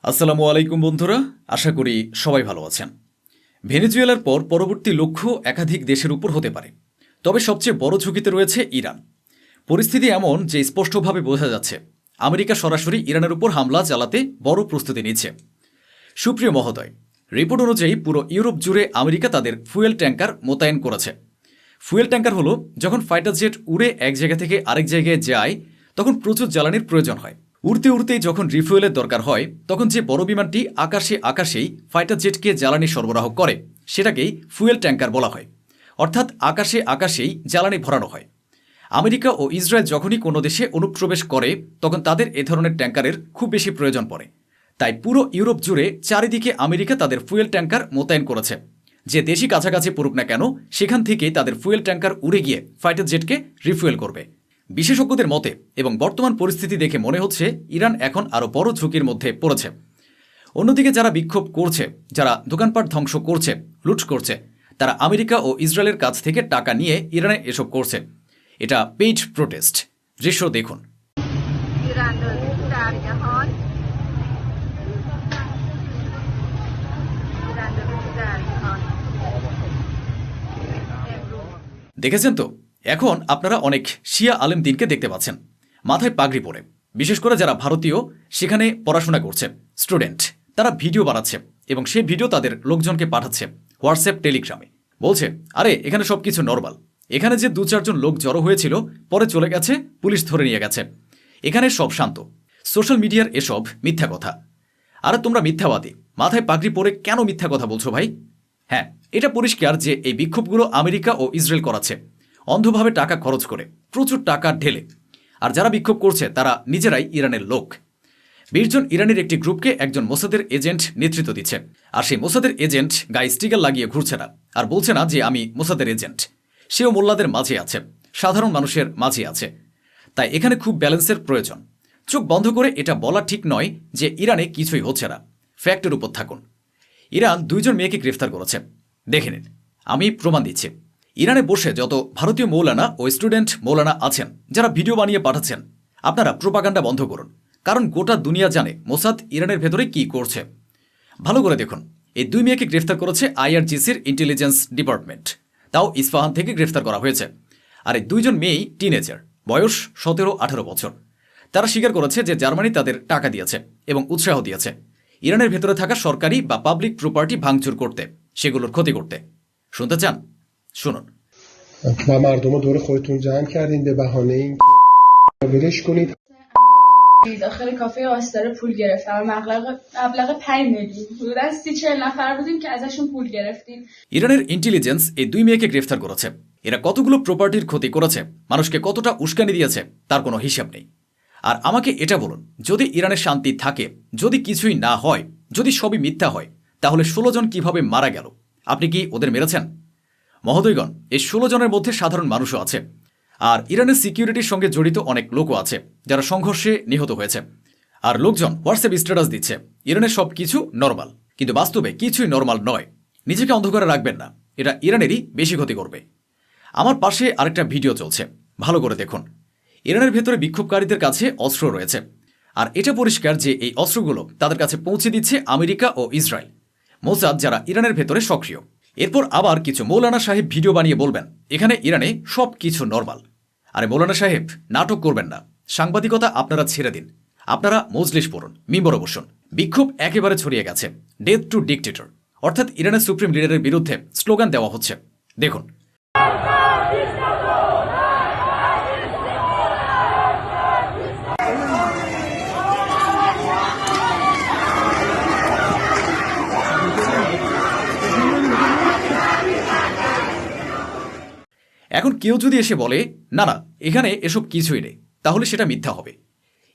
আসসালামু আলাইকুম বন্ধুরা, আশা করি সবাই ভালো আছেন। ভেনেজুয়েলার পর পরবর্তী লক্ষ্য একাধিক দেশের উপর হতে পারে, তবে সবচেয়ে বড় ঝুঁকিতে রয়েছে ইরান। পরিস্থিতি এমন যে স্পষ্টভাবে বোঝা যাচ্ছে আমেরিকা সরাসরি ইরানের উপর হামলা চালাতে বড় প্রস্তুতি নিচ্ছে। সুপ্রিয় মহোদয়, রিপোর্ট অনুযায়ী পুরো ইউরোপ জুড়ে আমেরিকা তাদের ফুয়েল ট্যাঙ্কার মোতায়েন করেছে। ফুয়েল ট্যাঙ্কার হলো যখন ফাইটার জেট উড়ে এক জায়গা থেকে আরেক জায়গায় যায় তখন প্রচুর জ্বালানির প্রয়োজন হয়। উড়তে উড়তেই যখন রিফুয়েলের দরকার হয় তখন যে বড় বিমানটি আকাশেই ফাইটার জেটকে জ্বালানি সরবরাহ করে সেটাকেই ফুয়েল ট্যাঙ্কার বলা হয়। অর্থাৎ আকাশেই জ্বালানি ভরানো হয়। আমেরিকা ও ইসরায়েল যখনই কোনো দেশে অনুপ্রবেশ করে তখন তাদের এ ধরনের ট্যাঙ্কারের খুব বেশি প্রয়োজন পড়ে। তাই পুরো ইউরোপ জুড়ে চারিদিকে আমেরিকা তাদের ফুয়েল ট্যাঙ্কার মোতায়েন করেছে। যে দেশই কাছাকাছি পড়ুক না কেন সেখান থেকেই তাদের ফুয়েল ট্যাঙ্কার উড়ে গিয়ে ফাইটার জেটকে রিফুয়েল করবে। বিশেষজ্ঞদের মতে এবং বর্তমান পরিস্থিতি দেখে মনে হচ্ছে ইরান এখন আরও বড় ঝুঁকির মধ্যে পড়েছে। অন্যদিকে যারা বিক্ষোভ করছে, যারা দোকানপাট ধ্বংস করছে, লুট করছে, তারা আমেরিকা ও ইসরায়েলের কাছ থেকে টাকা নিয়ে ইরানে এসব করছে। এটা পেইড প্রোটেস্ট। দৃশ্য দেখুন। দেখেছেন তো, এখন আপনারা অনেক শিয়া আলেম দিনকে দেখতে পাচ্ছেন মাথায় পাগড়ি পরে। বিশেষ করে যারা ভারতীয় সেখানে পড়াশোনা করছে স্টুডেন্ট, তারা ভিডিও বানাচ্ছে এবং সেই ভিডিও তাদের লোকজনকে পাঠাচ্ছে হোয়াটসঅ্যাপ, টেলিগ্রামে। বলছে, আরে এখানে সব কিছু নর্মাল, এখানে যে 2-4 জন লোক জড়ো হয়েছিল পরে চলে গেছে, পুলিশ ধরে নিয়ে গেছে, এখানে সব শান্ত। সোশ্যাল মিডিয়ার এসব মিথ্যা কথা। আরে তোমরা মিথ্যাবাদী, মাথায় পাগড়ি পরে কেন মিথ্যা কথা বলছো ভাই? হ্যাঁ, এটা পরিষ্কার যে এই বিক্ষোভগুলো আমেরিকা ও ইসরায়েল করাচ্ছে, অন্ধভাবে টাকা খরচ করে, প্রচুর টাকা ঢেলে। আর যারা বিক্ষোভ করছে তারা নিজেরাই ইরানের লোক। 20 জন ইরানের একটি গ্রুপকে একজন মোসাদের এজেন্ট নেতৃত্ব দিচ্ছে। আর সেই মোসাদের এজেন্ট গায়ে স্টিকার লাগিয়ে ঘুরছে না, আর বলছে না যে আমি মোসাদের এজেন্ট। সেও মোল্লাদের মাঝে আছে, সাধারণ মানুষের মাঝে আছে। তাই এখানে খুব ব্যালেন্সের প্রয়োজন। চোখ বন্ধ করে এটা বলা ঠিক নয় যে ইরানে কিছুই হচ্ছে না। ফ্যাক্টের উপর থাকুন। ইরান 2 জন মেয়েকে গ্রেফতার করেছে, দেখে নিন। আমি প্রমাণ দিচ্ছি। ইরানে বসে যত ভারতীয় মৌলানা ও স্টুডেন্ট মৌলানা আছেন যারা ভিডিও বানিয়ে পাঠাচ্ছেন, আপনারা প্রোপাগান্ডা বন্ধ করুন, কারণ গোটা দুনিয়া জানে মোসাদ ইরানের ভেতরে কি করছে। ভালো করে দেখুন, এই 2 মেয়েকে গ্রেফতার করেছে আইআরজিসির ইন্টেলিজেন্স ডিপার্টমেন্ট, তাও ইস্পাহান থেকে গ্রেফতার করা হয়েছে। আর এই 2 জন মেয়েই টিনেজার, বয়স 17-18 বছর। তারা স্বীকার করেছে যে জার্মানি তাদের টাকা দিয়েছে এবং উৎসাহ দিয়েছে ইরানের ভেতরে থাকা সরকারি বা পাবলিক প্রপার্টি ভাঙচুর করতে, সেগুলোর ক্ষতি করতে। শুনতে চান? শুনুন। و مردم رو دور خودتون جمع کردین به بهانه این ولش کنید. داخل کافه آستاره پول گرفتم. مبلغ 5 میلیون. حدود از 30-40 نفر بودیم که ازشون پول گرفتیم. ইরানের ইন্টেলিজেন্স এই 2 মেয়েকে গ্রেফতার করেছে। এরা কতগুলো প্রপার্টির ক্ষতি করেছে, মানুষকে কতটা উস্কানি দিয়েছে তার কোনো হিসাব নেই। আর আমাকে এটা বলুন, যদি ইরানের শান্তি থাকে, যদি কিছুই না হয়, যদি সবই মিথ্যা হয়, তাহলে 16 জন কিভাবে মারা গেল? আপনি কি ওদের মেরেছেন? মহোদয়গণ, এই 16 জনের মধ্যে সাধারণ মানুষও আছে। আর ইরানের সিকিউরিটির সঙ্গে জড়িত অনেক লোকও আছে যারা সংঘর্ষে নিহত হয়েছে। আর লোকজন হোয়াটসঅ্যাপ স্ট্যাটাস দিচ্ছে ইরানের সব কিছু নর্মাল, কিন্তু বাস্তবে কিছুই নর্মাল নয়। নিজেকে অন্ধকারে রাখবেন না, এটা ইরানেরই বেশি ক্ষতি করবে। আমার পাশে আরেকটা ভিডিও চলছে, ভালো করে দেখুন। ইরানের ভেতরে বিক্ষোভকারীদের কাছে অস্ত্র রয়েছে, আর এটা পরিষ্কার যে এই অস্ত্রগুলো তাদের কাছে পৌঁছে দিচ্ছে আমেরিকা ও ইসরায়েল, মোসাদ, যারা ইরানের ভেতরে সক্রিয়। এরপর আবার কিছু মৌলানা সাহেব ভিডিও বানিয়ে বলবেন এখানে ইরানে সব কিছু নর্মাল। আরে মৌলানা সাহেব, নাটক করবেন না, সাংবাদিকতা আপনারা ছেড়ে দিন। আপনারা মজলিস পড়ুন, মিম্বরে বসুন। বিক্ষোভ একেবারে ছড়িয়ে গেছে। ডেথ টু ডিকটেটর, অর্থাৎ ইরানের সুপ্রিম লিডারের বিরুদ্ধে স্লোগান দেওয়া হচ্ছে। দেখুন। এখন কেউ যদি এসে বলে না না এখানে এসব কিছুই নেই, তাহলে সেটা মিথ্যা হবে।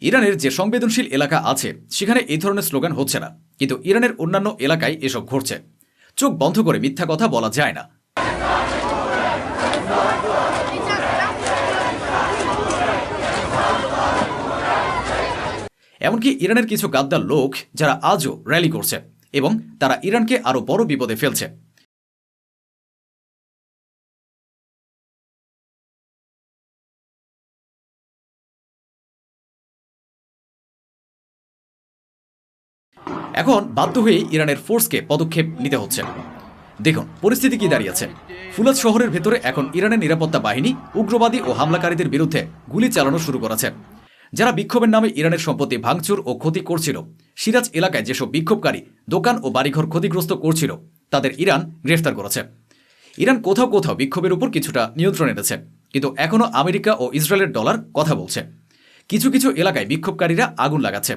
ইরানের যে সংবেদনশীল এলাকা আছে সেখানে এই ধরনের স্লোগান হচ্ছে না, কিন্তু ইরানের অন্যান্য এলাকায় এসব ঘটছে। চোখ বন্ধ করে মিথ্যা কথা বলা যায় না। এমনকি ইরানের কিছু গাদ্দার লোক যারা আজও র্যালি করছে এবং তারা ইরানকে আরও বড় বিপদে ফেলছে। এখন বাধ্য হয়েই ইরানের ফোর্সকে পদক্ষেপ নিতে হচ্ছে। দেখুন পরিস্থিতি কি দাঁড়িয়েছে। ফুলাদ শহরের ভেতরে এখন ইরানের নিরাপত্তা বাহিনী উগ্রবাদী ও হামলাকারীদের বিরুদ্ধে গুলি চালানো শুরু করেছে। যারা বিক্ষোভের নামে ইরানের সম্পত্তি ভাঙচুর ও ক্ষতি করছিল, সিরাজ এলাকায় যেসব বিক্ষোভকারী দোকান ও বাড়িঘর ক্ষতিগ্রস্ত করছিল, তাদের ইরান গ্রেফতার করেছে। ইরান কোথাও কোথাও বিক্ষোভের উপর কিছুটা নিয়ন্ত্রণ এনেছে, কিন্তু এখনও আমেরিকা ও ইসরায়েলের ডলার কথা বলছে। কিছু কিছু এলাকায় বিক্ষোভকারীরা আগুন লাগাচ্ছে।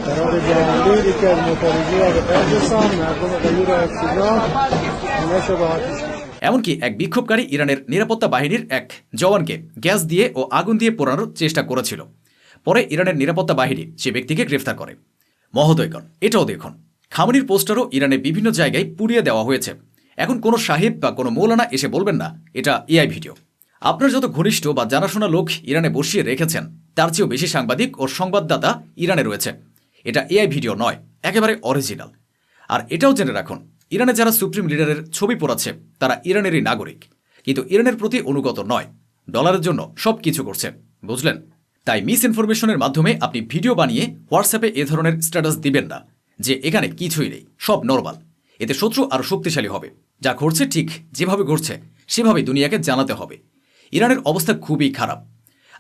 قرار جهنده یکی از معترضی را به قید رساند. مردم غیور افتضاح اینا شبهات এমনকি এক বিক্ষোভকারী ইরানের নিরাপত্তা বাহিনীর এক জওয়ানকে গ্যাস দিয়ে ও আগুন দিয়ে পোড়ানোর চেষ্টা করেছিল। পরে ইরানের নিরাপত্তা বাহিনী সে ব্যক্তিকে গ্রেফতার করে। মহোদয়গণ, এটাও দেখুন, খামেনির পোস্টারও ইরানে বিভিন্ন জায়গায় পুড়িয়ে দেওয়া হয়েছে। এখন কোনো সাহেব বা কোনো মৌলানা এসে বলবেন না এটা এআই ভিডিও। আপনার যত ঘনিষ্ঠ বা জানাশোনা লোক ইরানে বসিয়ে রেখেছেন, তার চেয়েও বেশি সাংবাদিক ও সংবাদদাতা ইরানে রয়েছে। এটা এআই ভিডিও নয়, একেবারে অরিজিনাল। আর এটাও জেনে রাখুন, ইরানে যারা সুপ্রিম লিডারের ছবি পোড়াচ্ছে তারা ইরানেরই নাগরিক, কিন্তু ইরানের প্রতি অনুগত নয়। ডলারের জন্য সব কিছু করছে, বুঝলেন? তাই মিস ইনফরমেশনের মাধ্যমে আপনি ভিডিও বানিয়ে হোয়াটসঅ্যাপে এ ধরনের স্ট্যাটাস দিবেন না যে এখানে কিছুই নেই, সব নর্মাল। এতে শত্রু আরও শক্তিশালী হবে। যা ঘটছে ঠিক যেভাবে ঘটছে সেভাবে দুনিয়াকে জানাতে হবে। ইরানের অবস্থা খুবই খারাপ।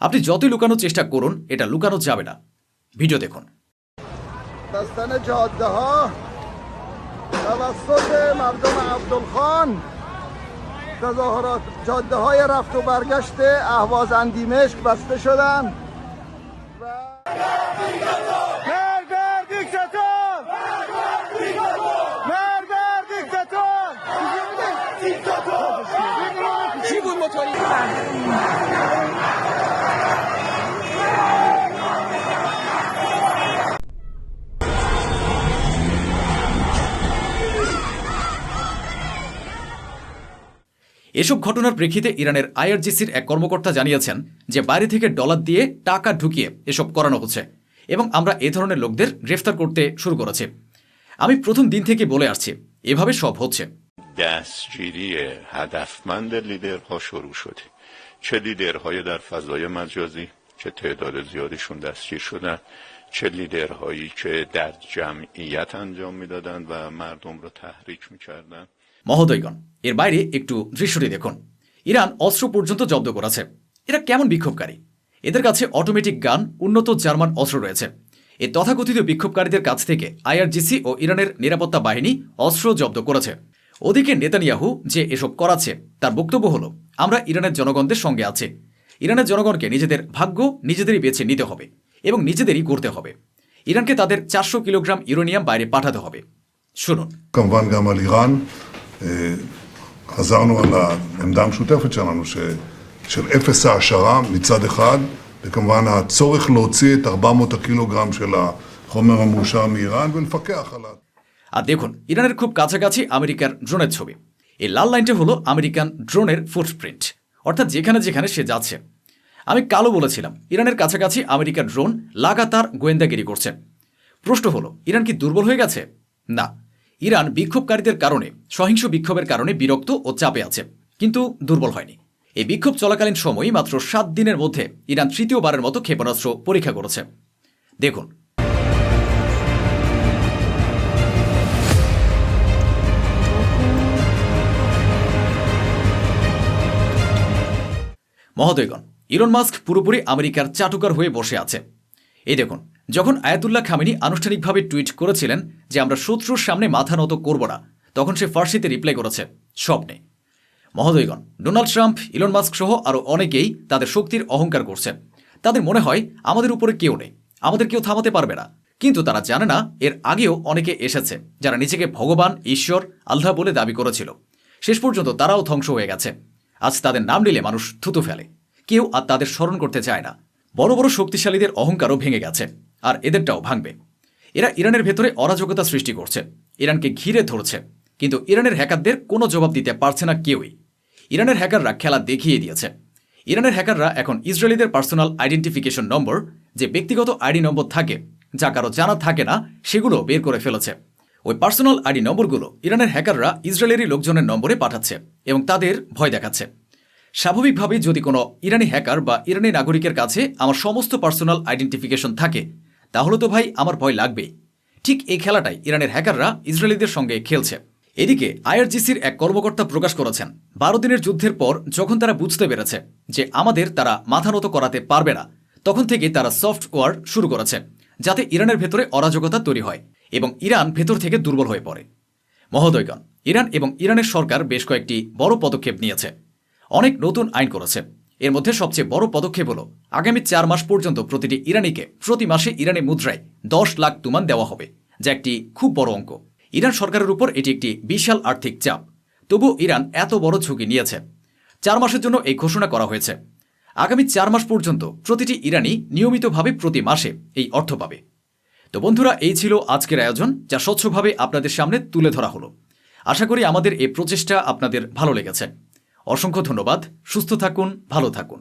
আপনি যতই লুকানোর চেষ্টা করুন, এটা লুকানো যাবে না। ভিডিও দেখুন। بستن جاده ها توسط مردم عبدالخان، تظاهرات جاده های رفت و برگشت اهواز اندیمشک بسته شدن. এসব ঘটনার প্রেক্ষিতে ইরানের আইআরজিসির এক কর্মকর্তা জানিয়েছেন যে বাইরে থেকে ডলার দিয়ে টাকা ঢুকিয়ে এসব করানো হচ্ছে এবং আমরা এ ধরনের লোকদের গ্রেফতার করতে শুরু করেছি। আমি প্রথম দিন থেকে বলে আসছি, এভাবে সব হচ্ছে। دستگیری هدفمند لیدرها شروع شده، چه لیدرهای در فضای مجازی که تعداد زیادیشون دستگیر شدن، چه لیدرهایی که در جمعیت انجام میدادن و مردم رو تحریک میکردن। মহোদয়গণ, এর বাইরে একটু দৃশ্যটি দেখুন। ইরান অস্ত্র পর্যন্ত জব্দ করেছে। এরা কেমন বিক্ষোভকারী? এদের কাছে অটোমেটিক গান, উন্নত জার্মান অস্ত্র রয়েছে। এই তথাকথিত বিক্ষোভকারীদের কাছ থেকে আইআরজিসি ও ইরানের নিরাপত্তা বাহিনী অস্ত্র জব্দ করেছে। ওদিকে নেতানিয়াহু যে এসব করাচ্ছে তার বক্তব্য হলো, আমরা ইরানের জনগণদের সঙ্গে আছি। ইরানের জনগণকে নিজেদের ভাগ্য নিজেদেরই বেছে নিতে হবে এবং নিজেদেরই করতে হবে। ইরানকে তাদের 400 কিলোগ্রাম ইউরেনিয়াম বাইরে পাঠাতে হবে। শুনুন। כמובן גם על איראן, חזרנו על העמדה המשותפת שלנו של אפס העשרה מצד אחד, וכמובן הצורך להוציא את 400 הקילוגרם של החומר המאושר מאיראן ולפקח עליו. আর দেখুন, ইরানের খুব কাছাকাছি আমেরিকার ড্রোনের ছবি। এই লাল লাইনটা হলো আমেরিকান ড্রোনের ফুটপ্রিন্ট, অর্থাৎ যেখানে যেখানে সে যাচ্ছে। আমি কালো বলেছিলাম, ইরানের কাছাকাছি আমেরিকার ড্রোন লাগাতার গোয়েন্দাগিরি করছে। প্রশ্ন হলো, ইরান কি দুর্বল হয়ে গেছে? না, ইরান বিক্ষোভকারীদের কারণে, সহিংস বিক্ষোভের কারণে বিরক্ত ও চাপে আছে, কিন্তু দুর্বল হয়নি। এই বিক্ষোভ চলাকালীন সময় মাত্র 7 দিনের মধ্যে ইরান তৃতীয়বারের মতো ক্ষেপণাস্ত্র পরীক্ষা করেছে। দেখুন। মহোদয়গণ, ইলন মাস্ক পুরোপুরি আমেরিকার চাটুকার হয়ে বসে আছে। এই দেখুন, যখন আয়াতুল্লাহ খামেনি আনুষ্ঠানিকভাবে টুইট করেছিলেন যে আমরা শত্রুর সামনে মাথা নত করব না, তখন সে ফার্সিতে রিপ্লাই করেছে স্বপ্নে। মহোদয়গণ, ডোনাল্ড ট্রাম্প, ইলন মাস্ক সহ আরও অনেকেই তাদের শক্তির অহংকার করছে। তাদের মনে হয় আমাদের উপরে কেউ নেই, আমাদের কেউ থামাতে পারবে না। কিন্তু তারা জানে না, এর আগেও অনেকে এসেছে যারা নিজেকে ভগবান, ঈশ্বর, আল্লাহ বলে দাবি করেছিল। শেষ পর্যন্ত তারাও ধ্বংস হয়ে গেছে। আজ তাদের নাম নিলে মানুষ থুতু ফেলে, কেউ আর তাদের স্মরণ করতে চায় না। বড় বড় শক্তিশালীদের অহংকারও ভেঙে গেছে, আর এদেরটাও ভাঙবে। এরা ইরানের ভেতরে অরাজকতা সৃষ্টি করছে, ইরানকে ঘিরে ধরছে, কিন্তু ইরানের হ্যাকারদের কোনো জবাব দিতে পারছে না কেউই। ইরানের হ্যাকাররা খেলা দেখিয়ে দিয়েছে। ইরানের হ্যাকাররা এখন ইসরায়েলিদের পার্সোনাল আইডেন্টিফিকেশন নম্বর, যে ব্যক্তিগত আইডি নম্বর থাকে যা কারো জানা থাকে না, সেগুলো বের করে ফেলেছে। ওই পার্সোনাল আইডি নম্বরগুলো ইরানের হ্যাকাররা ইসরায়েলেরই লোকজনের নম্বরে পাঠাচ্ছে এবং তাদের ভয় দেখাচ্ছে। স্বাভাবিকভাবেই যদি কোনো ইরানি হ্যাকার বা ইরানি নাগরিকের কাছে আমার সমস্ত পার্সোনাল আইডেন্টিফিকেশন থাকে, তাহলে তো ভাই আমার ভয় লাগবেই। ঠিক এই খেলাটাই ইরানের হ্যাকাররা ইসরায়েলিদের সঙ্গে খেলছে। এদিকে আইআরজিসির এক কর্মকর্তা প্রকাশ করেছেন, 12 দিনের যুদ্ধের পর যখন তারা বুঝতে পেরেছে যে আমাদের তারা মাথা নত করাতে পারবে না, তখন থেকে তারা সফট ওয়ার শুরু করেছে, যাতে ইরানের ভেতরে অরাজকতা তৈরি হয় এবং ইরান ভেতর থেকে দুর্বল হয়ে পড়ে। মহোদয়গণ, ইরান এবং ইরানের সরকার বেশ কয়েকটি বড় পদক্ষেপ নিয়েছে, অনেক নতুন আইন করেছে। এর মধ্যে সবচেয়ে বড় পদক্ষেপ হল আগামী 4 মাস পর্যন্ত প্রতিটি ইরানিকে প্রতি মাসে ইরানি মুদ্রায় 10 লাখ তুমান দেওয়া হবে, যা একটি খুব বড় অঙ্ক। ইরান সরকারের উপর এটি একটি বিশাল আর্থিক চাপ, তবু ইরান এত বড় ঝুঁকি নিয়েছে। 4 মাসের জন্য এই ঘোষণা করা হয়েছে। আগামী 4 মাস পর্যন্ত প্রতিটি ইরানি নিয়মিতভাবে প্রতি মাসে এই অর্থ পাবে। তো বন্ধুরা, এই ছিল আজকের আয়োজন, যা স্বচ্ছভাবে আপনাদের সামনে তুলে ধরা হলো। আশা করি আমাদের এই প্রচেষ্টা আপনাদের ভালো লেগেছে। অসংখ্য ধন্যবাদ। সুস্থ থাকুন, ভালো থাকুন।